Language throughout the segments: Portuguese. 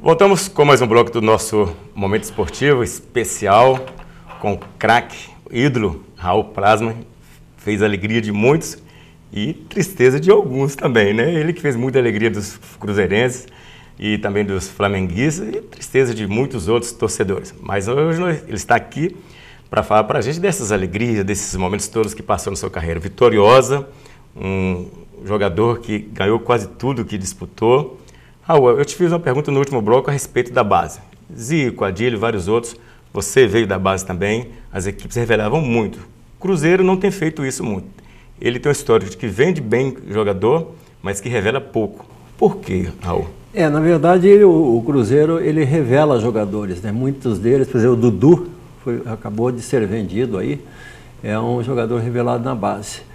Voltamos com mais um bloco do nosso Momento Esportivo especial com o craque, ídolo, Raul Plasman. Fez a alegria de muitos e tristeza de alguns também, né? Ele que fez muita alegria dos cruzeirenses e também dos flamenguistas e tristeza de muitos outros torcedores. Mas hoje ele está aqui para falar para a gente dessas alegrias, desses momentos todos que passou na sua carreira vitoriosa, um jogador que ganhou quase tudo que disputou. Raul, eu te fiz uma pergunta no último bloco a respeito da base. Zico, Adílio e vários outros, você veio da base também, as equipes revelavam muito. O Cruzeiro não tem feito isso muito. Ele tem uma história de que vende bem jogador, mas que revela pouco. Por quê, Raul? Na verdade, o Cruzeiro ele revela jogadores, né? Muitos deles, por exemplo, o Dudu acabou de ser vendido aí, é um jogador revelado na base.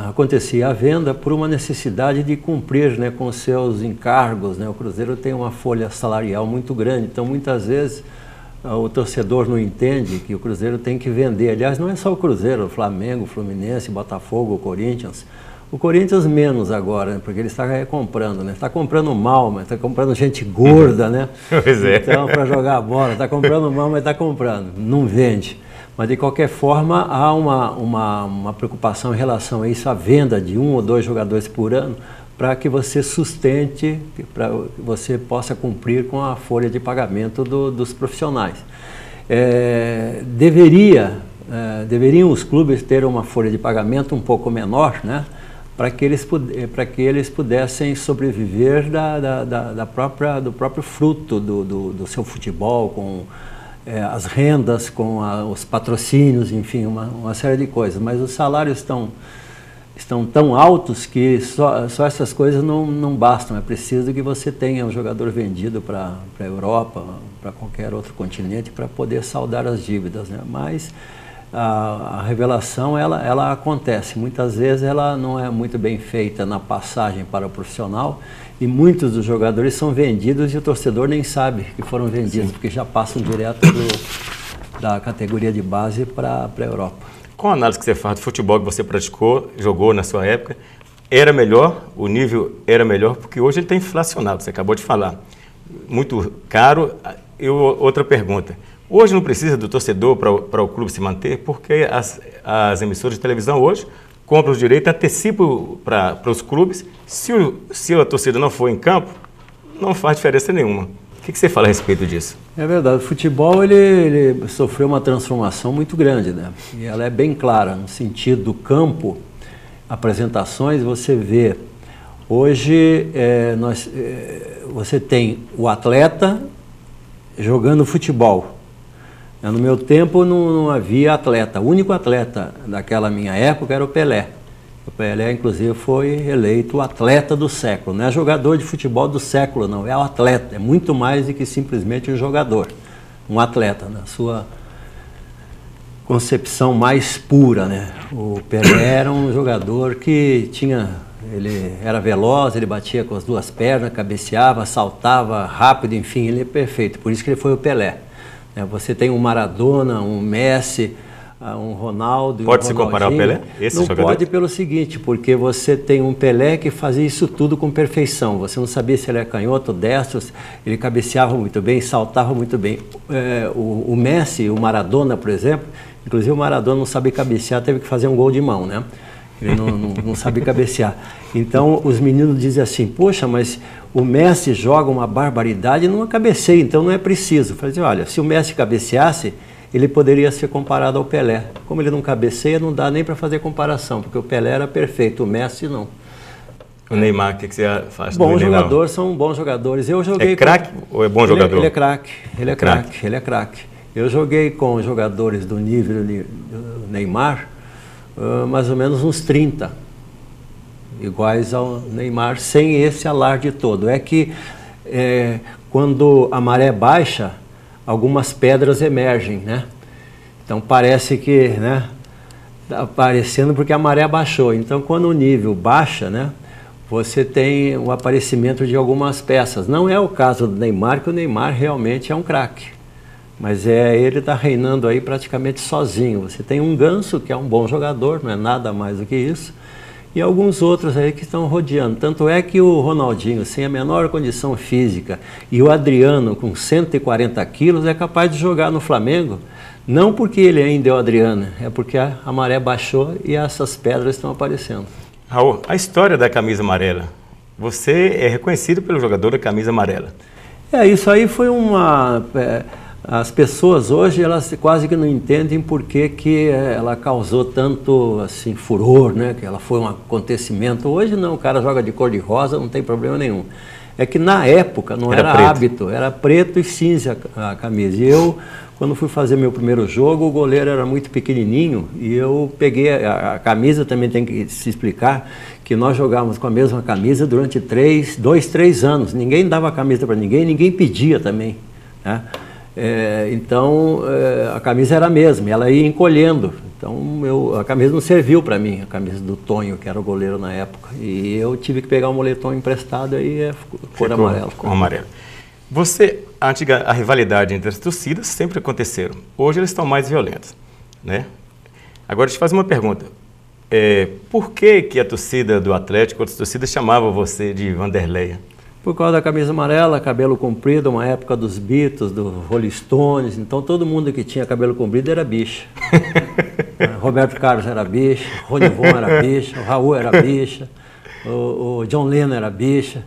Acontecia a venda por uma necessidade de cumprir, né, com os seus encargos, né? O Cruzeiro tem uma folha salarial muito grande, então muitas vezes o torcedor não entende que o Cruzeiro tem que vender. Aliás, não é só o Cruzeiro, o Flamengo, o Fluminense, Botafogo, o Corinthians. O Corinthians menos agora, né, porque ele está comprando, né? Está comprando mal, mas está comprando gente gorda, né? Pois é. Então, para jogar bola, está comprando mal, mas está comprando, não vende. Mas, de qualquer forma, há uma preocupação em relação a isso, a venda de 1 ou 2 jogadores por ano, para que você sustente, para que você possa cumprir com a folha de pagamento dos profissionais. Deveriam os clubes ter uma folha de pagamento um pouco menor, né, para que eles pudessem sobreviver do próprio fruto do seu futebol, com as rendas, com os patrocínios, enfim, uma série de coisas. Mas os salários estão tão altos que só essas coisas não bastam. É preciso que você tenha um jogador vendido para a Europa, para qualquer outro continente, para poder saldar as dívidas, né? Mas a revelação ela acontece. Muitas vezes ela não é muito bem feita na passagem para o profissional, e muitos dos jogadores são vendidos e o torcedor nem sabe que foram vendidos. Sim. Porque já passam direto da categoria de base para a Europa. Com a análise que você faz do futebol que você praticou, jogou na sua época, era melhor, o nível era melhor, porque hoje ele está inflacionado, você acabou de falar. Muito caro. Outra pergunta. Hoje não precisa do torcedor para o clube se manter, porque as emissoras de televisão hoje compram os direitos, antecipam para os clubes. Se a torcida não for em campo, não faz diferença nenhuma. O que você fala a respeito disso? É verdade, o futebol ele sofreu uma transformação muito grande, né? E ela é bem clara, no sentido do campo, apresentações, você vê. Hoje você tem o atleta jogando futebol. No meu tempo não havia atleta. O único atleta daquela minha época era o Pelé. O Pelé, inclusive, foi eleito o atleta do século. Não é jogador de futebol do século, não. É o atleta. É muito mais do que simplesmente um jogador. Um atleta, na sua concepção mais pura, né? O Pelé era um jogador que ele era veloz, ele batia com as 2 pernas, cabeceava, saltava rápido, enfim, ele é perfeito. Por isso que ele foi o Pelé. Você tem um Maradona, um Messi, um Ronaldo. Pode se comparar ao Pelé? Não pode, pelo seguinte, porque você tem um Pelé que fazia isso tudo com perfeição. Você não sabia se ele era canhoto, destro, ele cabeceava muito bem, saltava muito bem. O Messi, o Maradona, por exemplo, inclusive o Maradona não sabia cabecear, teve que fazer um gol de mão, né? Ele não sabe cabecear. Então, os meninos dizem assim, poxa, mas o Messi joga uma barbaridade e não cabeceia, então não é preciso. Eu falei assim, olha, se o Messi cabeceasse, ele poderia ser comparado ao Pelé. Como ele não cabeceia, não dá nem para fazer comparação, porque o Pelé era perfeito, o Messi não. O Neymar, o que você faz? Bons jogadores, são bons jogadores. Eu joguei craque ou é bom jogador? Ele é craque, ele é craque. Eu joguei com jogadores do nível do Neymar, mais ou menos uns 30, iguais ao Neymar, sem esse alarde todo. É que quando a maré baixa, algumas pedras emergem, né? Então parece que, né, está aparecendo porque a maré baixou. Então quando o nível baixa, né, você tem o aparecimento de algumas peças. Não é o caso do Neymar, que o Neymar realmente é um craque. Mas ele está reinando aí praticamente sozinho. Você tem um Ganso, que é um bom jogador, não é nada mais do que isso. e alguns outros aí que estão rodeando. Tanto é que o Ronaldinho, sem a menor condição física, e o Adriano, com 140 quilos, é capaz de jogar no Flamengo, não porque ele ainda é o Adriano, é porque a maré baixou e essas pedras estão aparecendo. Raul, a história da camisa amarela. Você é reconhecido pelo jogador da camisa amarela. Isso aí foi uma... as pessoas hoje, elas quase que não entendem por que ela causou tanto assim, furor, né? Que ela foi um acontecimento. Hoje não, o cara joga de cor de rosa, não tem problema nenhum. É que na época não era hábito, era preto e cinza a camisa. E eu, quando fui fazer meu primeiro jogo, o goleiro era muito pequenininho e eu peguei a camisa, também tem que se explicar, que nós jogávamos com a mesma camisa durante 2, 3 anos. Ninguém dava a camisa para ninguém, ninguém pedia também, né? Então a camisa era a mesma, ela ia encolhendo. Então a camisa não serviu para mim, a camisa do Tonho, que era o goleiro na época. E eu tive que pegar um moletom emprestado e cor amarela. Com amarelo. A rivalidade entre as torcidas sempre aconteceram. Hoje eles estão mais violentos, né? Agora, deixa eu te fazer uma pergunta. Por que a torcida do Atlético, outras torcidas, chamavam você de Vanderleia? Por causa da camisa amarela, cabelo comprido, uma época dos Beatles, do Rolling Stones. Então todo mundo que tinha cabelo comprido era bicha. Roberto Carlos era bicha, Rony Von era bicha, o Raul era bicha, o John Lennon era bicha.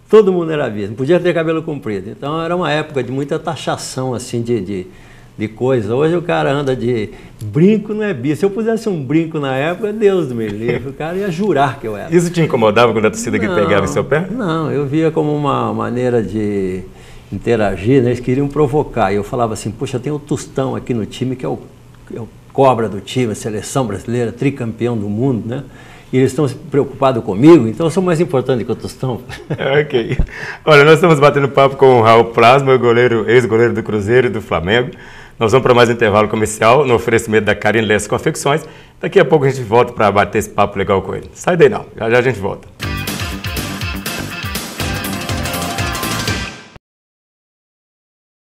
Todo mundo era bicha, não podia ter cabelo comprido. Então era uma época de muita taxação assim, de coisa. Hoje o cara anda de brinco, não é bicho. Se eu pusesse um brinco na época, Deus do meu livro, o cara ia jurar que eu era. Isso te incomodava quando a torcida que pegava em seu pé? Não, eu via como uma maneira de interagir, né? Eles queriam provocar. E eu falava assim, poxa, tem o Tostão aqui no time, que é o cobra do time, a seleção brasileira, tricampeão do mundo, né? E eles estão preocupados comigo, então eu sou mais importante que o Tostão. Ok. Olha, nós estamos batendo papo com o Raul Plasma, ex-goleiro do Cruzeiro e do Flamengo. Nós vamos para mais um intervalo comercial no oferecimento da Carine Lessa Confecções. Daqui a pouco a gente volta para bater esse papo legal com ele. Sai daí não, já a gente volta.